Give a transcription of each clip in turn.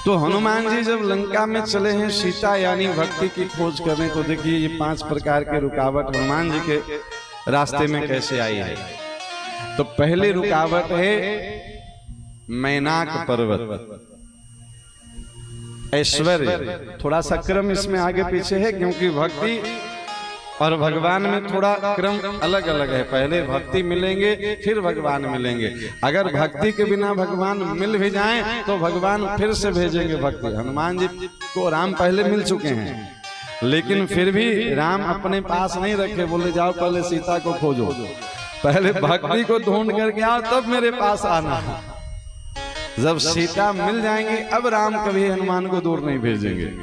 तो हनुमान जी जब लंका में चले हैं सीता यानी भक्ति की खोज करने, तो देखिए ये 5 प्रकार के रुकावट हनुमान जी के रास्ते में कैसे आई है। तो पहली रुकावट है मैनाक पर्वत, ऐश्वर्य। थोड़ा सा क्रम इसमें आगे पीछे है, क्योंकि भक्ति और भगवान में थोड़ा क्रम अलग अलग है। पहले भक्ति मिलेंगे फिर भगवान मिलेंगे। अगर भक्ति के बिना भगवान मिल भी जाएं तो भगवान फिर से भेजेंगे भक्ति। हनुमान जी को राम पहले मिल चुके हैं, लेकिन फिर भी राम अपने पास नहीं रखे, बोले जाओ पहले सीता को खोजो, पहले भक्ति को ढूंढ करके आओ तब मेरे पास आना। जब सीता मिल जाएंगी अब राम कभी हनुमान को दूर नहीं भेजेंगे।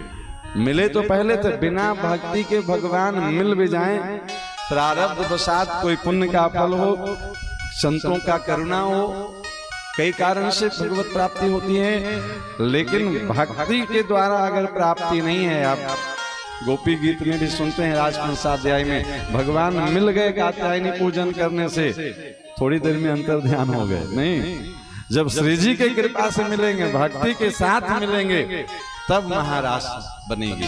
मिले तो पहले थे, बिना भक्ति के भगवान मिल भी जाएं, प्रारब्ध वशात कोई पुण्य का फल हो, संतों का करुणा हो, कई कारण से भगवत प्राप्ति होती है। लेकिन भक्ति के द्वारा अगर प्राप्ति नहीं है, आप गोपी गीत में भी सुनते हैं राजप्रसादाध्याय में, भगवान मिल गए कात्यायनी पूजन करने से, थोड़ी देर में अंतर ध्यान हो गए। नहीं, जब श्री जी के कृपा से मिलेंगे, भक्ति के साथ मिलेंगे, तब महाराज बनेगी।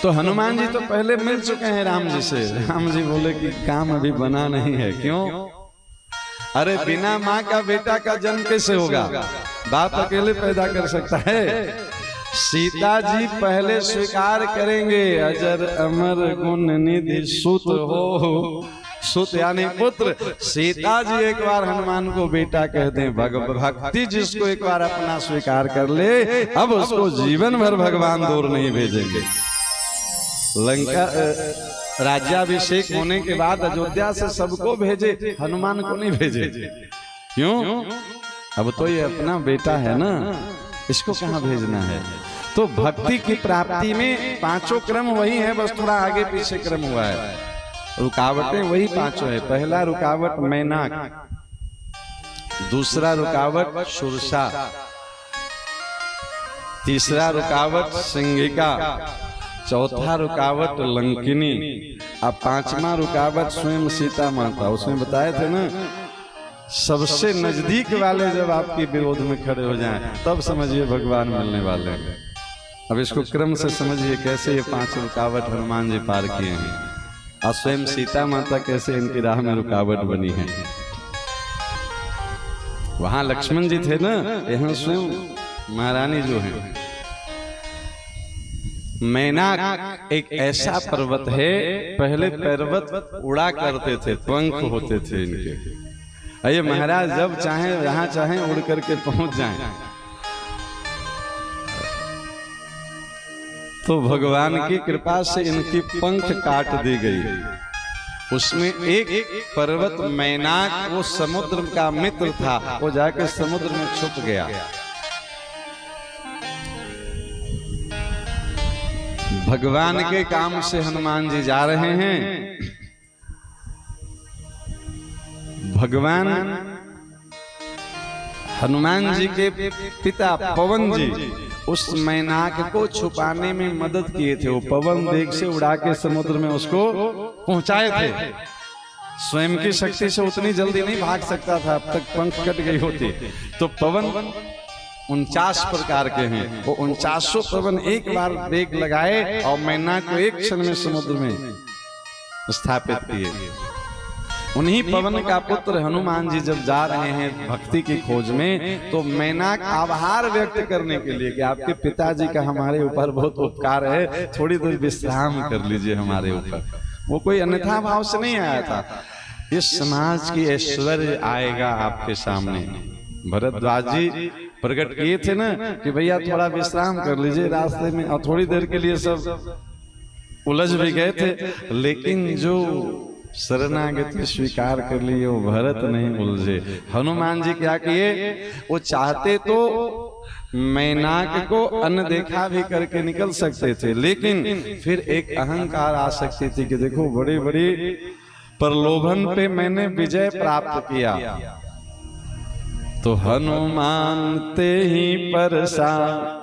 तो हनुमान जी तो पहले मिल चुके हैं राम जी से। राम जी बोले कि काम अभी बना नहीं है। क्यों? अरे बिना माँ का बेटा का जन्म कैसे होगा? बाप अकेले पैदा कर सकता है। सीता जी पहले स्वीकार करेंगे, अजर अमर गुण निधि सुत हो, सुत यानी पुत्र। सीता जी एक बार हनुमान को बेटा कह दें, भक्ति जिसको एक बार अपना स्वीकार कर ले, अब उसको जीवन भर भगवान दूर नहीं भेजेंगे। लंका राज्याभिषेक होने के बाद अयोध्या से सबको भेजे, हनुमान को नहीं भेजे। क्यों? अब तो ये अपना बेटा है ना, इसको कहाँ भेजना है। तो भक्ति की प्राप्ति में 5 क्रम वही है, बस थोड़ा आगे पीछे क्रम हुआ है। रुकावटें वही 5 है। पहला रुकावट मैनाक, दूसरा रुकावट सुरसा, तीसरा रुकावट सिंहिका, चौथा रुकावट लंकिनी, और 5वां रुकावट स्वयं सीता माता। उसमें बताए थे ना, सबसे नजदीक वाले जब आपके विरोध में खड़े हो जाएं, तब समझिए भगवान मिलने वाले हैं। अब इसको क्रम से समझिए कैसे ये 5 रुकावट हनुमान जी पार किए हैं, और स्वयं सीता माता कैसे इनकी राह में रुकावट बनी है। वहां लक्ष्मण जी थे ना, यहाँ स्वयं महारानी जो है। मैनाक एक ऐसा पर्वत है, पहले पर्वत उड़ा करते थे, पंख होते थे इनके। ये महाराज जब चाहें जहां चाहें उड़ करके पहुंच जाएं। तो भगवान की कृपा से इनकी पंख काट दी गई। उसमें एक पर्वत मैनाक, वो समुद्र का मित्र था, वो जाकर समुद्र में छुप गया। भगवान के काम से हनुमान जी जा रहे हैं। भगवान हनुमान जी के पिता पवन जी उस मैनाक को छुपाने में मदद किए थे। वो पवन वेग से उड़ा के समुद्र में उसको पहुंचाए थे। स्वयं की शक्ति से उतनी जल्दी नहीं भाग सकता था, अब तक पंख कट गई होती। तो पवन 49 प्रकार के हैं, वो 49 पवन एक बार वेग लगाए और मैनाक को एक क्षण में समुद्र में स्थापित किए। उन्हीं पवन का पुत्र हनुमान जी जब जा रहे हैं भक्ति की खोज में, तो मैनाक आभार व्यक्त करने के लिए कि आपके पिताजी का हमारे ऊपर बहुत उपकार है, थोड़ी देर विश्राम कर लीजिए हमारे ऊपर। वो कोई अन्यथा भाव से नहीं आया था। इस समाज की ऐश्वर्य आएगा आपके सामने। भरद्वाज जी प्रकट किए थे ना कि भैया थोड़ा विश्राम कर लीजिए रास्ते में, और थोड़ी देर के लिए सब उलझ भी गए थे। लेकिन जो शरणागति स्वीकार कर लिए वो भरत नहीं उलझे। हनुमान जी क्या किए, वो चाहते तो मैनाक को अनदेखा भी करके निकल सकते थे, लेकिन फिर एक अहंकार आ सकती थी कि देखो बड़ी बड़ी प्रलोभन पे मैंने विजय प्राप्त किया। तो हनुमान ते ही परसा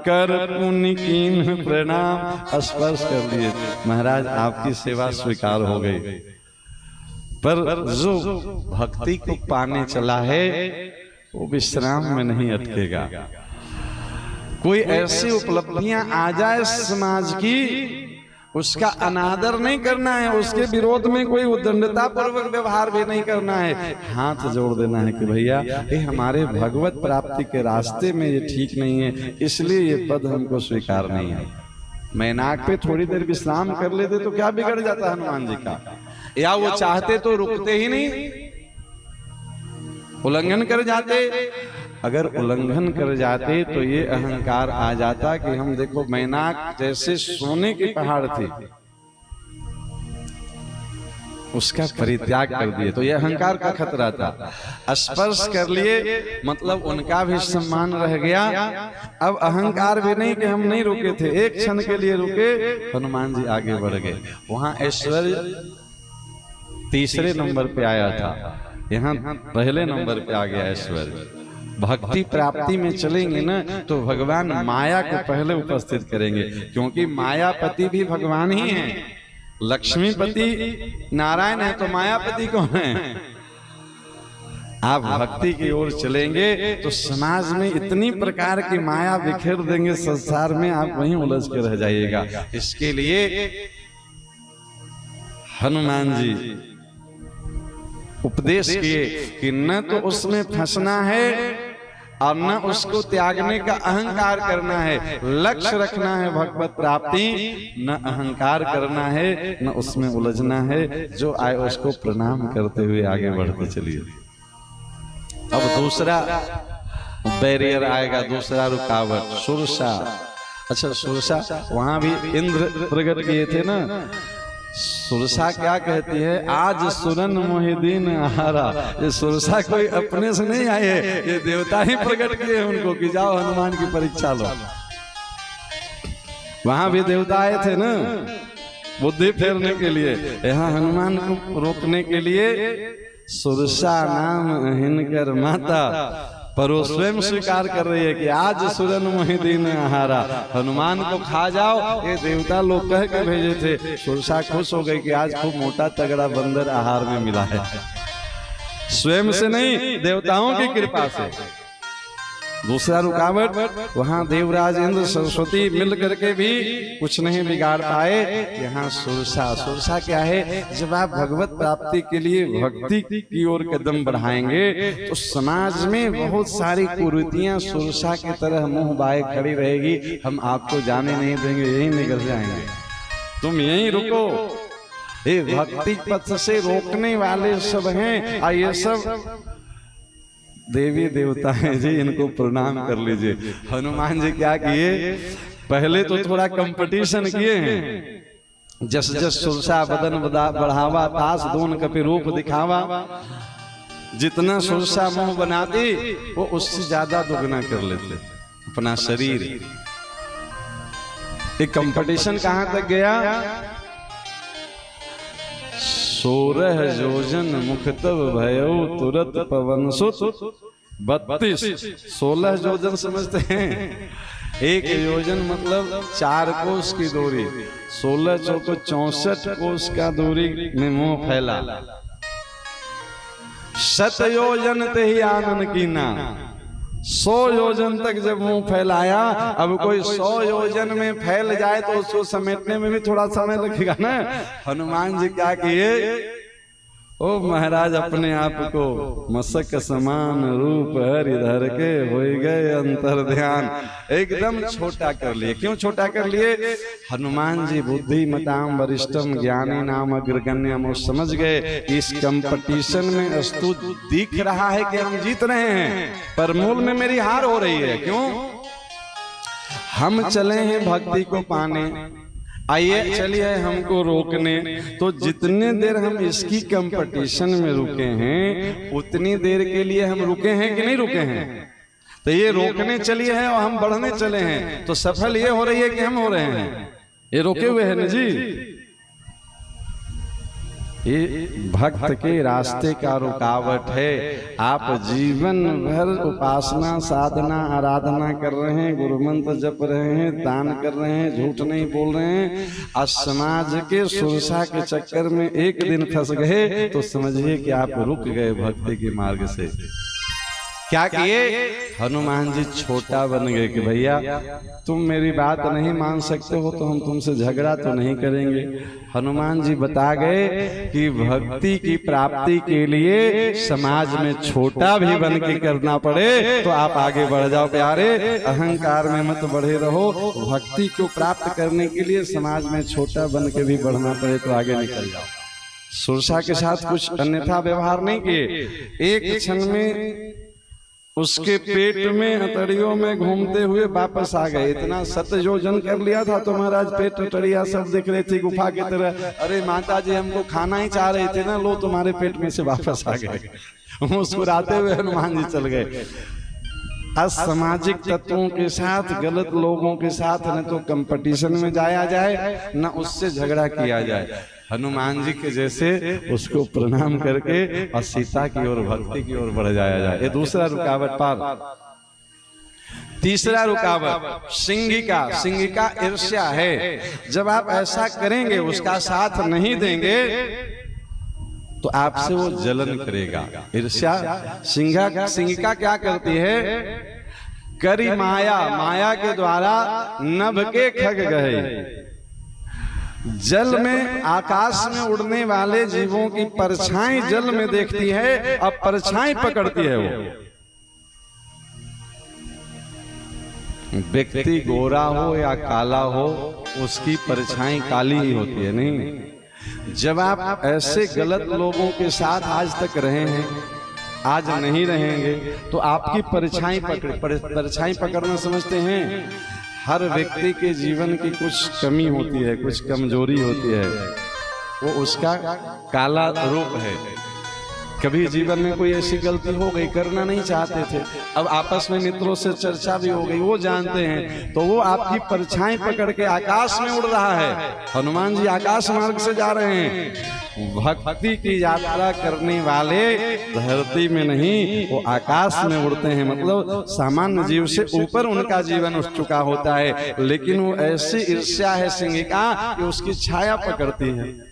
कर पुनि कीन्ह प्रणाम, स्पर्श कर लिए, महाराज आपकी सेवा स्वीकार हो गई। पर जो भक्ति को पाने चला है वो विश्राम में नहीं अटकेगा। कोई ऐसी उपलब्धियां आ जाए समाज की, उसका अनादर नहीं करना है, उसके विरोध में कोई उद्दंडता पूर्वक व्यवहार भी नहीं करना है, हाथ जोड़ देना है कि भैया ये हमारे भगवत प्राप्ति के रास्ते में ये ठीक नहीं है, इसलिए ये पद हमको स्वीकार नहीं है। मैनाक पे थोड़ी देर विश्राम कर लेते तो क्या बिगड़ जाता हनुमान जी का, या वो चाहते तो रुकते ही नहीं, उल्लंघन कर जाते। अगर उल्लंघन कर जाते तो ये अहंकार आ जाता कि हम देखो मैनाक जैसे सोने के पहाड़ थे, उसका परित्याग कर दिए, तो ये अहंकार का खतरा था। स्पर्श कर लिए मतलब उनका भी सम्मान रह गया। अब अहंकार भी नहीं कि हम नहीं रुके थे, एक क्षण के लिए रुके, हनुमान जी आगे बढ़ गए। वहां ऐश्वर्य तीसरे नंबर पे आया था, यहाँ पहले नंबर पे आ गया ऐश्वर्य। भक्ति प्राप्ति में चलेंगे ना तो भगवान माया को पहले उपस्थित करेंगे, क्योंकि मायापति भी भगवान ही हैं। लक्ष्मीपति नारायण है तो मायापति कौन है? आप भक्ति की ओर चलेंगे तो समाज में इतनी प्रकार की माया बिखेर देंगे, संसार में आप वहीं उलझ के रह जाइएगा। इसके लिए हनुमान जी उपदेश किए कि न तो उसमें फंसना है और न उसको त्यागने का अहंकार करना है, लक्ष्य रखना है भगवत प्राप्ति, न अहंकार करना है न उसमें उलझना है। जो आए उसको प्रणाम करते हुए आगे बढ़ते चलिए। अब दूसरा बैरियर आएगा, दूसरा रुकावट सुरसा। अच्छा सुरसा वहां भी इंद्र प्रकट किए थे ना। सुरसा क्या कहती है? आज सुरन मोहिदीन आहारा। ये सुरसा कोई अपने से नहीं आए है, ये देवता ही प्रकट किए उनको कि जाओ हनुमान की परीक्षा लो। वहां भी देवता आए थे ना बुद्धि फेरने के लिए, यहाँ हनुमान को रोकने के लिए। सुरसा नाम हिनकर माता, पर वो स्वयं स्वीकार कर रही है कि आज सुरन मोहिदीन आहारा, हनुमान को खा जाओ। ये देवता लोग कह के भेजे थे। सुरसा खुश हो गई कि आज खूब मोटा तगड़ा बंदर आहार में मिला है, स्वयं से नहीं देवताओं की कृपा से। दूसरा रुकावट वहां देवराज इंद्र सरस्वती मिल करके भी कुछ नहीं बिगाड़ पाए। यहाँ सुरसा। सुरसा क्या है? जब आप भगवत प्राप्ति के लिए भक्ति की ओर कदम बढ़ाएंगे तो समाज में बहुत सारी कुरीतियां सुरसा की तरह मुंह बाए खड़ी रहेगी। हम आपको जाने नहीं देंगे, यही निकल जाएंगे, तुम यहीं रुको। ये भक्ति पथ से रोकने वाले सब हैं। और ये सब देवी देवता हैं जी, इनको प्रणाम कर लीजिए। हनुमान जी क्या किए? पहले तो थोड़ा कंपटीशन किए हैं। जस जस सुरसा बदन बढ़ावा, तास दोन कपि रूप दिखावा। जितना सुरसा मुंह बनाती वो उससे ज्यादा दुगना कर लेते अपना शरीर। एक कंपटीशन कहां तक गया? 16 योजन मुख तब भयो तुरत पवन सुत 32। 16 योजन समझते हैं? एक योजन मतलब 4 कोस की दूरी, 16 चौको 64 कोस का दूरी में मुंह फैला। 7 योजन ते ही आनन कीना। 100 योजन तक जब मुंह फैलाया। अब कोई 100 योजन में फैल जाए तो उसको समेटने में भी थोड़ा समय लगेगा ना। हनुमान जी क्या किए? ओ महाराज अपने आप को मसक समान रूप हरिधर के हो गए अंतर ध्यान, एकदम छोटा कर लिए। क्यों छोटा कर लिए? हनुमान जी बुद्धिमताम वरिष्ठम ज्ञानी नाम अग्रगण्यम। वो समझ गए इस कंपटीशन में अस्तु दिख रहा है कि हम जीत रहे हैं, पर मूल में मेरी हार हो रही है। क्यों? हम चले हैं भक्ति को पाने, आइए चलिए हमको रोकने। तो जितने देर हम इसकी कंपटीशन में रुके हैं उतनी देर के लिए हम रुके हैं कि नहीं रुके हैं? तो ये रोकने चलिए हैं और हम बढ़ने चले हैं, तो सफल ये हो रही है कि हम हो रहे हैं? ये रोके हुए हैं ना जी। ये भक्त के रास्ते का रुकावट है। आप जीवन भर उपासना साधना आराधना कर रहे हैं, गुरु मंत्र जप रहे हैं, दान कर रहे हैं, झूठ नहीं बोल रहे हैं, और समाज के सुरसा के चक्कर में एक दिन फंस गए तो समझिए कि आप रुक गए भक्ति के मार्ग से। क्या किए? हनुमान जी छोटा बन गए कि भैया तुम मेरी बात नहीं मान सकते हो तो हम तुमसे झगड़ा तो नहीं करेंगे। हनुमान जी बता गए कि भक्ति की प्राप्ति के लिए समाज में छोटा भी बन के करना पड़े तो आप आगे बढ़ जाओ प्यारे, अहंकार में मत बढ़े रहो। भक्ति को प्राप्त करने के लिए समाज में छोटा बन के भी बढ़ना पड़े तो आगे निकल जाओ। सुरसा के साथ कुछ अन्यथा व्यवहार नहीं किए। एक क्षण में उसके पेट में हथड़ियों में घूमते हुए वापस आ गए। इतना सत्ययोजन कर लिया था तो महाराज पेट हथड़िया सब देख रहे थे गुफा की तरह। अरे माता जी हमको खाना ही चाह रहे थे ना, लो तुम्हारे पेट में से वापस आ गए। मुस्कुराते हुए हनुमान जी चल गए। असामाजिक तत्वों के साथ, गलत लोगों के साथ न तो कंपटीशन में जाया जाए न उससे झगड़ा किया जाए। हनुमान जी के जैसे उसको प्रणाम करके और सीता की ओर, भक्ति की ओर बढ़ जाया जाए। ये दूसरा रुकावट पार। तीसरा रुकावट सिंगिका। सिंगिका ईर्ष्या है। जब आप ऐसा करेंगे, उसका साथ नहीं देंगे तो आपसे वो जलन करेगा। ईर्ष्या सिंगिका क्या करती है? करी माया, माया के द्वारा नभ के खग गए। जल में, आकाश में उड़ने वाले जीवों की परछाई जल में देखती है, अब परछाई पकड़ती है। वो व्यक्ति गोरा हो या काला हो, उसकी परछाई काली ही होती है। नहीं, जब आप ऐसे गलत लोगों के साथ आज तक रहे हैं, आज नहीं रहेंगे तो आपकी परछाई परछाई पकड़ना समझते हैं। हर व्यक्ति के जीवन की कुछ कमी होती है, कुछ कमजोरी होती है, वो उसका काला रूप है। कभी जीवन में कोई ऐसी गलती हो गई, करना नहीं चाहते थे, अब आपस में मित्रों से चर्चा भी हो गई, वो जानते हैं, तो वो आपकी परछाई पकड़ के आकाश में उड़ रहा है। हनुमान जी आकाश मार्ग से जा रहे हैं। भक्ति की यात्रा करने वाले धरती में नहीं, वो आकाश में उड़ते हैं। मतलब सामान्य जीव से ऊपर उनका जीवन उठ चुका होता है, लेकिन वो ऐसी ईर्ष्या है सिंगिका कि उसकी छाया पकड़ती है।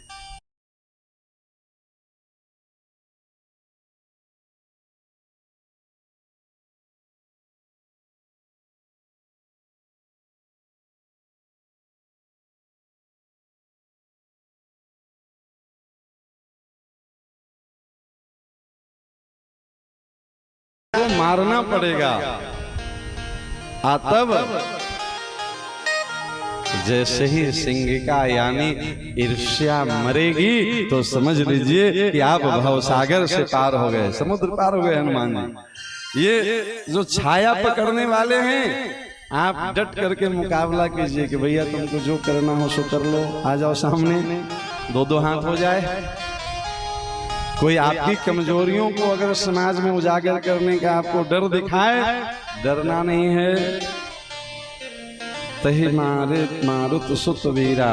को मारना पड़ेगा। तब जैसे ही सिंगिका यानी ईर्ष्या मरेगी तो समझ लीजिए कि आप भवसागर से पार हो गए, समुद्र पार हो गए हनुमान जी। ये जो छाया पकड़ने वाले हैं, आप डट करके मुकाबला कीजिए कि भैया तुमको जो करना हो सो कर लो, आ जाओ सामने, दो दो हाथ हो जाए। कोई आपकी कमजोरियों को अगर समाज में उजागर करने का आपको डर दिखाए, डरना नहीं है। तही मारुत सुत वीरा,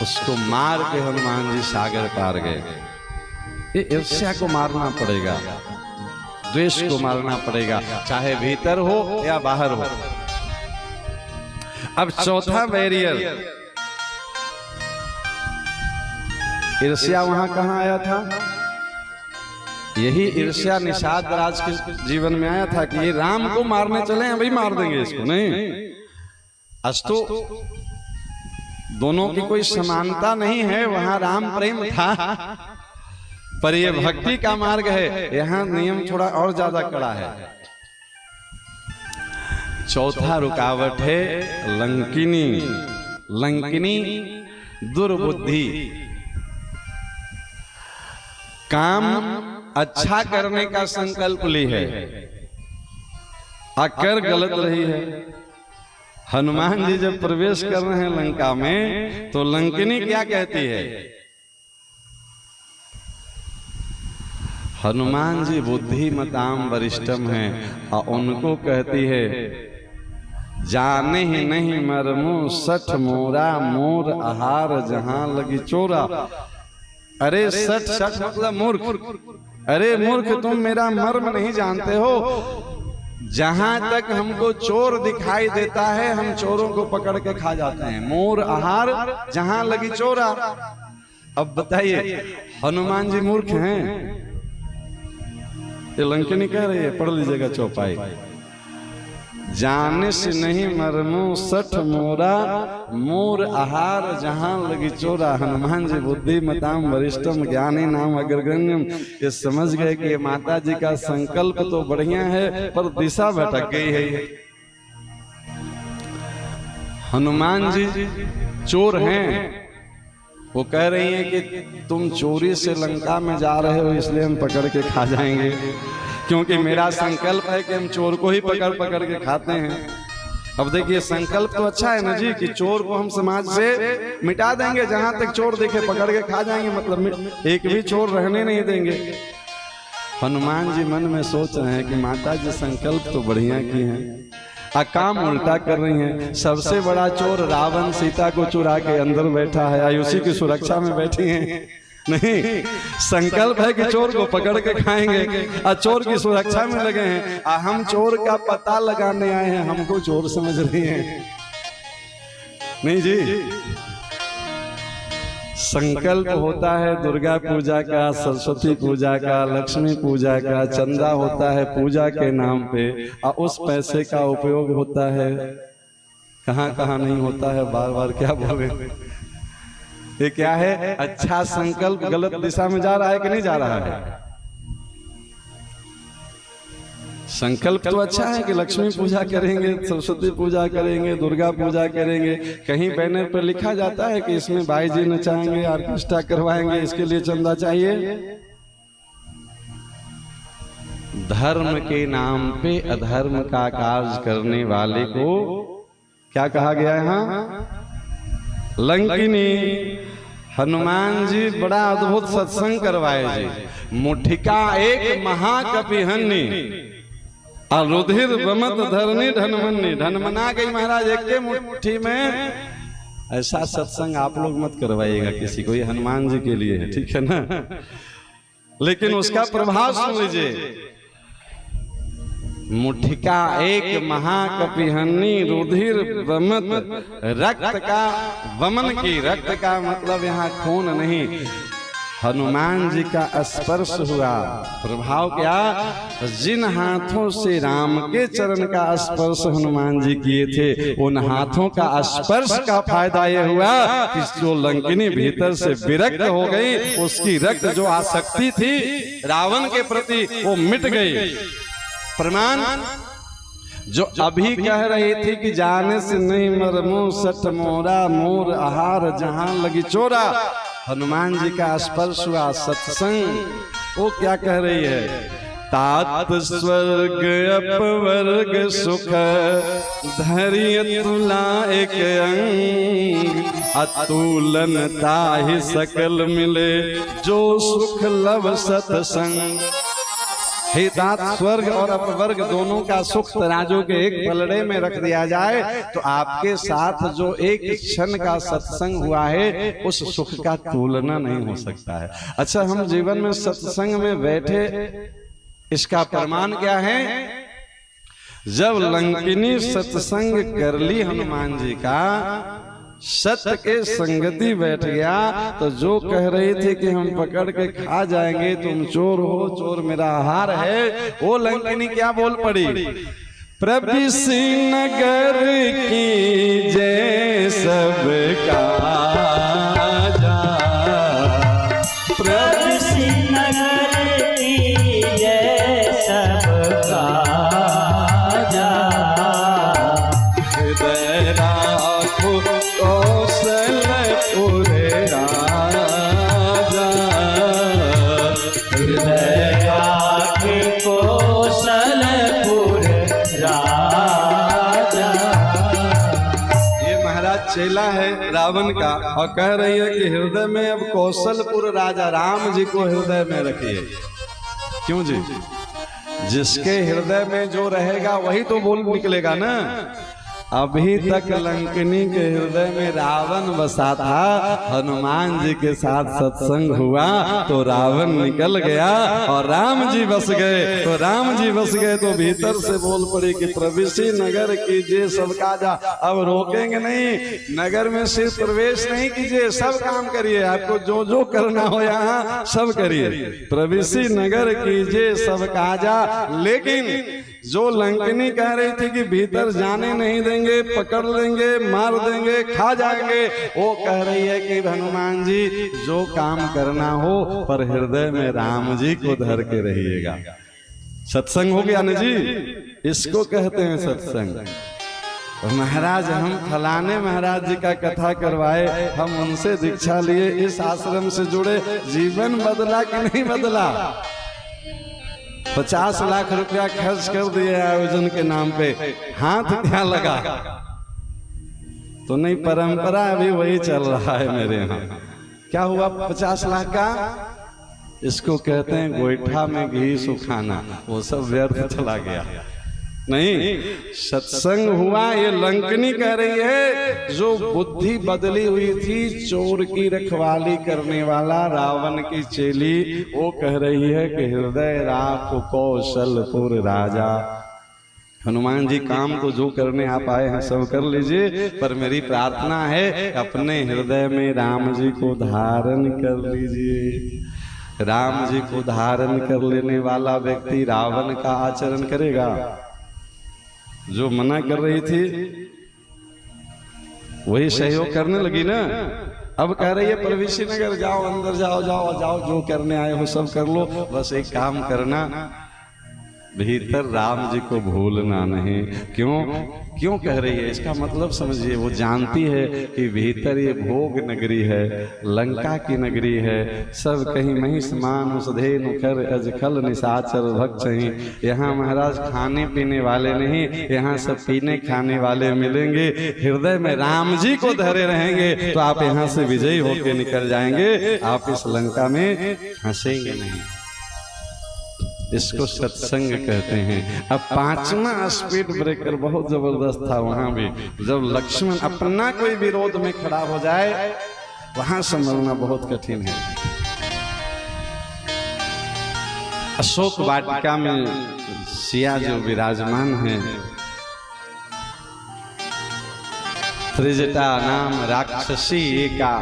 उसको मार के हनुमान जी सागर पार गए। ये ईर्ष्या को मारना पड़ेगा, द्वेष को मारना पड़ेगा, चाहे भीतर हो या बाहर हो। अब चौथा बैरियर, ईर्ष्या वहां कहां आया था? यही ईर्ष्या निषाद राज के जीवन में आया था कि ये राम को मारने चले हैं, भाई मार देंगे इसको। नहीं, अस्तु दोनों की कोई समानता नहीं है, वहां राम प्रेम था, पर ये भक्ति का मार्ग है, यहाँ नियम थोड़ा और ज्यादा कड़ा है। चौथा रुकावट है लंकिनी। लंकिनी दुर्बुद्धि। काम अच्छा करने का संकल्प ली है, आकर गलत रही है। हनुमान जी जब प्रवेश कर रहे हैं लंका में, तो लंकिनी क्या कहती है? हनुमान जी बुद्धिमताम वरिष्ठम हैं और उनको कहती है, जाने ही नहीं मरमो सठ मोरा, मोर आहार जहां लगी चोरा। अरे सठ, सठ मतलब मूर्ख। अरे मूर्ख, तुम मेरा मर्म नहीं जानते हो। जहां तक हमको चोर दिखाई देता है, हम चोरों को पकड़ के खा जाते हैं। मोर आहार जहां लगी चोरा। अब बताइए, हनुमान जी मूर्ख हैं? ये लंकिनी कह रही है, पढ़ लीजिएगा चौपाई। जानिस नहीं मरमो सठ मोरा, मोर आहार जहां लगी चोरा। हनुमान जी बुद्धि मताम वरिष्ठम ज्ञानी नाम अग्रगण्यम। ये समझ गए कि ये माता जी का संकल्प तो बढ़िया है पर दिशा भटक गई है। हनुमान जी चोर हैं, वो कह रही हैं कि तुम चोरी से लंका में जा रहे हो इसलिए हम पकड़ के खा जाएंगे, क्योंकि मेरा संकल्प है कि हम चोर को ही पकड़ पकड़ के खाते हैं। अब देखिए संकल्प तो अच्छा है ना जी कि चोर को हम समाज से मिटा देंगे, जहां तक चोर देखे पकड़ के खा जाएंगे, मतलब एक भी चोर रहने नहीं देंगे। हनुमान जी मन में सोच रहे हैं कि माता जी संकल्प तो बढ़िया की हैं, काम उल्टा कर रही हैं। सबसे बड़ा चोर रावण सीता को चुरा के अंदर बैठा है, आयुषी की सुरक्षा में बैठी हैं। नहीं, संकल्प है कि चोर को पकड़ के खाएंगे और चोर की सुरक्षा में लगे हैं। हम चोर का पता लगाने आए हैं, हमको चोर समझ रही हैं। नहीं जी, संकल्प होता है दुर्गा पूजा का, सरस्वती पूजा का, लक्ष्मी पूजा का, चंदा होता है पूजा के नाम पे, और उस पैसे का उपयोग होता है कहाँ कहाँ नहीं होता है। बार बार क्या बोले, ये क्या है? अच्छा संकल्प गलत दिशा में जा रहा है कि नहीं जा रहा है? संकल्प तो अच्छा है कि लक्ष्मी पूजा करेंगे, सरस्वती पूजा करेंगे, दुर्गा पूजा करेंगे। कहीं बैनर पर लिखा जाता है कि इसमें भाई जी नचाएंगे, ऑर्केस्ट्रा करवाएंगे, इसके लिए चंदा चाहिए। धर्म के नाम पे अधर्म का कार्य करने वाले को क्या कहा गया है? हाँ, लंकिनी। हनुमान जी बड़ा अद्भुत सत्संग करवाए जी। मुठिका एक महाकपि हन्नी, रुधिर बमत धरनी ढनमन्नी। ढनमना गई महाराज एक के मुट्ठी में। ऐसा सत्संग आप लोग मत करवाइएगा किसी को, ये हनुमान जी के लिए है, ठीक है ना? लेकिन उसका प्रभाव सुन लीजिए। मुठिका एक महाकपि हन्नी, रुधिर बमत, रक्त का वमन की। रक्त का मतलब यहाँ खून नहीं, हनुमान जी का स्पर्श हुआ। प्रभाव क्या? जिन हाथों से राम के चरण का स्पर्श हनुमान जी किए थे, उन हाथों का स्पर्श का फायदा यह हुआ कि जो लंकिनी भीतर से विरक्त हो गई, उसकी रक्त जो आसक्ति थी रावण के प्रति वो मिट गई। प्रमाण जो अभी कह रही थी कि जाने से नहीं मरमो सठ मोरा, मोर आहार जहां लगी चोरा। हनुमान जी का स्पर्श हुआ सत्संग। वो क्या कह रही है? तात स्वर्ग अपवर्ग सुख, धैर्य तुला एक अंग, अतुलन ताहि सकल मिले, जो सुख लव सत्संग। हितात स्वर्ग और अपवर्ग दोनों का सुख तराजू के एक पलड़े में रख दिया जाए तो आपके साथ जो एक क्षण का सत्संग हुआ है उस सुख का तुलना नहीं हो सकता है। अच्छा, हम जीवन में सत्संग में बैठे, इसका प्रमाण क्या है? जब लंकिनी सत्संग कर ली हनुमान जी का, सत्य के संगति बैठ गया, तो जो कह रही थी कि हम पकड़ के खा जाएंगे, तुम चोर हो, चोर मेरा आहार है, वो लंकिनी क्या बोल पड़ी? प्रभृति नगर की जय सबका जा, प्रभृति नगर की जय सबका जा, हृदय राखो कौशलपुर राजा, हृदय राखो कौशलपुर राजा। ये महाराज चेला है रावण का और कह रही है कि हृदय में अब कौशलपुर राजा राम जी को हृदय में रखिए। क्यों जी? जिसके हृदय में जो रहेगा वही तो बोल निकलेगा ना। अभी तक लंकनी के हृदय में रावण बसा था, हनुमान जी के साथ सत्संग हुआ तो रावण निकल गया और राम जी बस गए। तो राम जी बस गए तो भीतर से बोल पड़ी कि प्रवेशी नगर कीजिए सब काजा। अब रोकेंगे नहीं, नगर में सिर्फ प्रवेश नहीं कीजिए, सब काम करिए, आपको जो जो करना हो यहाँ सब करिए। प्रवेशी नगर कीजिए सब काजा, लेकिन जो लंकनी कह रही थी कि भीतर जाने नहीं देंगे, पकड़ लेंगे, मार देंगे, खा जाएंगे, वो कह रही है कि हनुमान जी जो काम करना हो पर हृदय में राम जी को धर के रहिएगा। सत्संग हो गया ना जी, इसको कहते हैं सत्संग। महाराज हम फलाने महाराज जी का कथा करवाए, हम उनसे दीक्षा लिए, इस आश्रम से जुड़े, जीवन बदला कि नहीं बदला? 50 लाख रुपया खर्च कर दिए आयोजन के नाम पे, हाथ क्या लगा? तो नहीं, परंपरा अभी वही चल रहा है मेरे यहाँ। क्या हुआ 50 लाख का? इसको कहते हैं गोईठा में घी सुखाना, वो सब व्यर्थ चला गया। नहीं, सत्संग हुआ। ये लंकनी कह रही है जो बुद्धि बदली हुई थी, चोर की रखवाली करने वाला रावण की चेली, वो कह रही है कि हृदय राख कौशलपुर राजा। हनुमान जी काम तो जो करने आप आए हैं सब कर लीजिए, पर मेरी प्रार्थना है अपने हृदय में राम जी को धारण कर लीजिए। राम जी को धारण कर लेने वाला व्यक्ति रावण का आचरण करेगा। जो मना कर रही थी वही सहयोग करने लगी ना। अब कह रही है प्रवेशी नगर जाओ, अंदर जाओ, जाओ जाओ, जो करने आए हो सब कर लो, बस एक काम करना, भीतर राम जी को भूलना नहीं। क्यों कह रही है? इसका मतलब समझिए, वो जानती है कि भीतर ये भोग नगरी है, लंका की नगरी है। सब कहीं महिष मानुष धेनु कर अजखल निशाचर भक्षहि। यहाँ महाराज खाने पीने वाले नहीं, यहाँ सब पीने खाने वाले मिलेंगे। हृदय में राम जी को धरे रहेंगे तो आप यहाँ से विजयी होकर निकल जाएंगे, आप इस लंका में हंसेंगे नहीं। इसको सत्संग कहते हैं। अब 5वां स्पीड ब्रेकर बहुत जबरदस्त था वहां भी। जब लक्ष्मण अपना कोई विरोध में खड़ा हो जाए, वहां संभलना बहुत कठिन है। अशोक वाटिका में सिया जो विराजमान है, त्रिजटा नाम राक्षसी एका,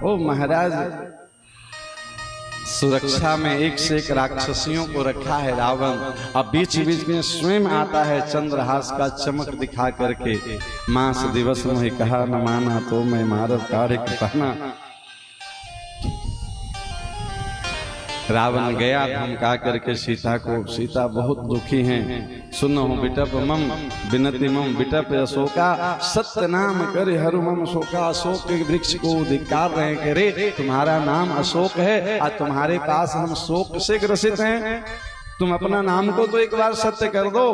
ओ महाराज सुरक्षा में एक से एक राक्षसियों को रखा है रावण। अब बीच बीच में स्वयं आता है चंद्रहास का चमक दिखा करके, मास दिवस में कहा न माना तो मैं मारब काढ़े के पहना। रावण गया धमका करके सीता को। सीता बहुत दुखी हैं। सुनो बिटप मम बिनति मम बिटप अशोका, सत्य नाम करे हरु मम शोका। अशोक के वृक्ष को धिक्कार रहे कि रे तुम्हारा नाम अशोक है और तुम्हारे पास हम शोक से ग्रसित हैं। तुम अपना नाम को तो एक बार सत्य कर दो।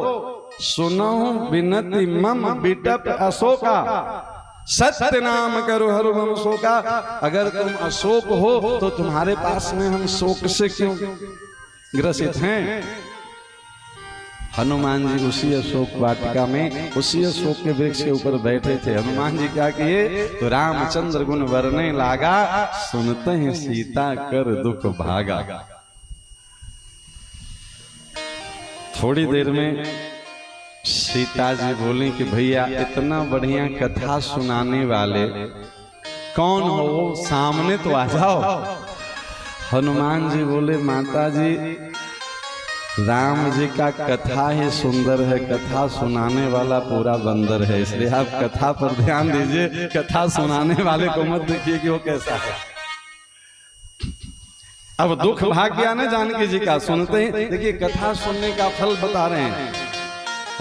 सुनो बिनति मम बिटप अशोका, सत्य नाम करो हरु मम शोका। अगर तुम अशोक हो तो तुम्हारे पास में हम शोक से क्यों ग्रसित हैं? हनुमान जी उसी अशोक वाटिका में, उसी अशोक के वृक्ष के ऊपर बैठे थे। हनुमान जी क्या किए तो रामचंद्र गुण वर्णे लागा, सुनते हैं सीता कर दुख भागा। थोड़ी देर में सीता जी बोली कि भैया इतना बढ़िया कथा सुनाने वाले कौन हो, सामने तो आ जाओ। हनुमान जी बोले माता जी राम जी का कथा ही सुंदर है, कथा सुनाने वाला पूरा बंदर है, इसलिए आप कथा पर ध्यान दीजिए, कथा सुनाने वाले को मत देखिए कि वो कैसा है। अब दुख भाग गया ना जानकी जी का, सुनते ही देखिए कथा सुनने का फल बता रहे हैं।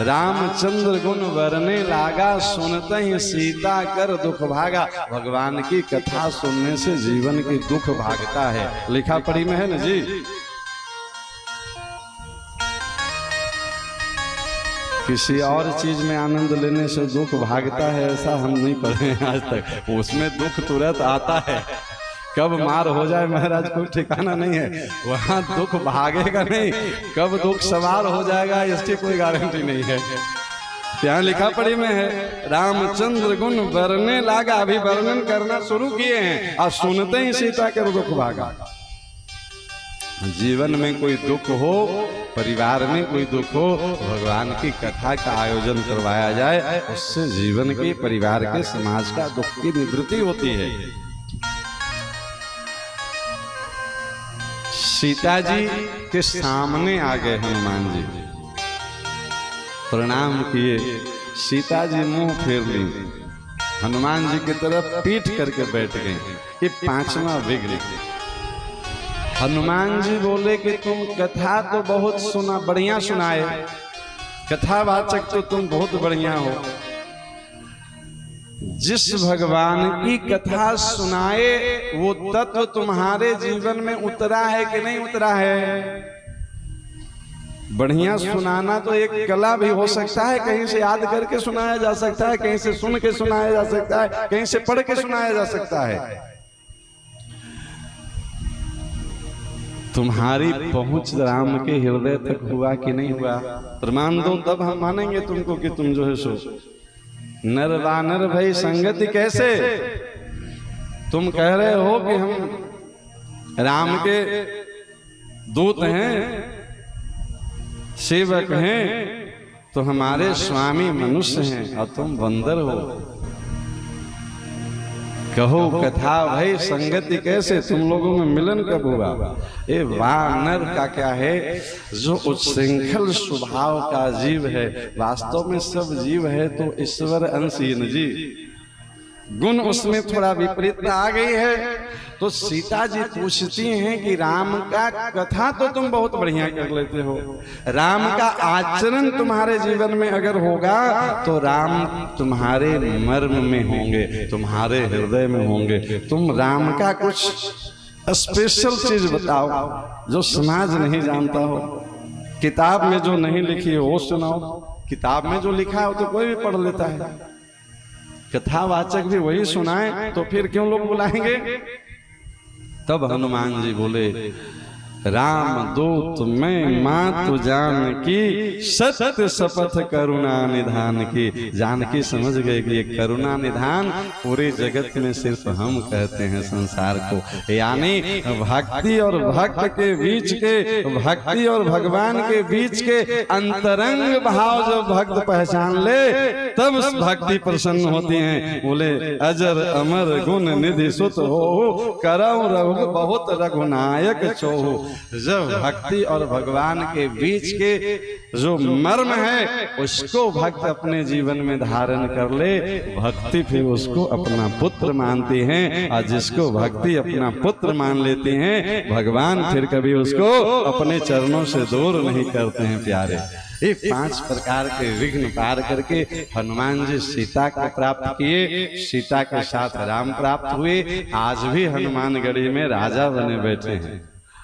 रामचंद्र गुण वर्णे लागा, सुनते ही सीता कर दुख भागा। भगवान की कथा सुनने से जीवन की दुख भागता है, लिखा पढ़ी में है ना जी। किसी और चीज में आनंद लेने से दुख भागता है ऐसा हम नहीं पढ़े आज तक। उसमें दुख तुरंत आता है, कब मार हो जाए महाराज कोई ठिकाना नहीं है। वहां दुख भागेगा नहीं, कब दुख सवार हो जाएगा इसकी कोई गारंटी नहीं है। यहाँ लिखा पढ़ी में है, रामचंद्र गुण वर्णने लागा, अभी वर्णन करना शुरू किए हैं और सुनते ही सीता के दुख भागा। जीवन में कोई दुख हो, परिवार में कोई दुख हो, भगवान की कथा का आयोजन करवाया जाए, उससे जीवन के, परिवार के, समाज का दुख की निवृत्ति होती है। सीता जी के सामने आ गए हनुमान जी, प्रणाम किए। सीता जी मुंह फेर ली, हनुमान जी की तरफ पीठ करके बैठ गई। ये 5वां विघ्न। हनुमान जी बोले कि तुम कथा तो बहुत सुना, बढ़िया सुनाए, कथावाचक तो तुम बहुत बढ़िया हो। जिस भगवान की कथा सुनाए वो तत्व तुम्हारे जीवन में उतरा है कि नहीं उतरा है? बढ़िया सुनाना तो एक कला भी हो सकता है, कहीं से याद करके सुनाया जा सकता है, कहीं से सुन के सुनाया जा सकता है, कहीं से पढ़ के सुनाया जा सकता है। तुम्हारी पहुंच राम के हृदय तक हुआ कि नहीं हुआ? प्रमाण दो तब हम मानेंगे तुमको कि तुम जो है सो नर वानर भाई संगति कैसे? तुम कह रहे हो कि हम राम के दूत हैं, सेवक हैं, तो हमारे स्वामी मनुष्य हैं और तुम बंदर हो। कहो कथा भाई संगति कैसे? तुम लोगों में मिलन कब हुआ? ये वानर का क्या है, जो उच्छृंखल स्वभाव का जीव है। वास्तव में सब जीव है तो ईश्वर अंशहीन जी, गुण उसमें थोड़ा विपरीतता आ गई है। तो सीता जी पूछती हैं कि राम का कथा तो तुम बहुत बढ़िया कर लेते हो, राम का आचरण तुम्हारे जीवन में अगर होगा तो राम तुम्हारे मर्म में होंगे, तुम्हारे हृदय में होंगे। तुम राम का कुछ स्पेशल चीज बताओ जो समाज नहीं जानता हो, किताब में जो नहीं लिखी हो वो सुनाओ। किताब में जो लिखा हो तो कोई भी पढ़ लेता है, कथावाचक भी वही सुनाए तो फिर क्यों लोग बुलाएंगे? तब हनुमान जी बोले, राम दूत मैं मातु जानकी, सत्य शपथ करुणा निधान की। जानकी समझ गए कि ये करुणा निधान पूरे जगत में सिर्फ हम कहते हैं संसार को। यानी भक्ति और भक्त के बीच के, भक्ति और भगवान के बीच के अंतरंग भाव जब भक्त पहचान ले तब भक्ति प्रसन्न होती हैं। बोले अजर अमर गुण निधि सुत हो, करौ रघु बहुत रघुनायक चोहु। जब भक्ति और भगवान के बीच के जो मर्म है उसको भक्त अपने जीवन में धारण कर ले, भक्ति फिर उसको अपना पुत्र मानती हैं। और जिसको भक्ति अपना पुत्र मान लेती हैं, भगवान फिर कभी उसको अपने चरणों से दूर नहीं करते हैं। प्यारे, ये 5 प्रकार के विघ्न पार करके हनुमान जी सीता को प्राप्त किए, सीता के साथ राम प्राप्त हुए। आज भी हनुमानगढ़ी में राजा बने बैठे हैं।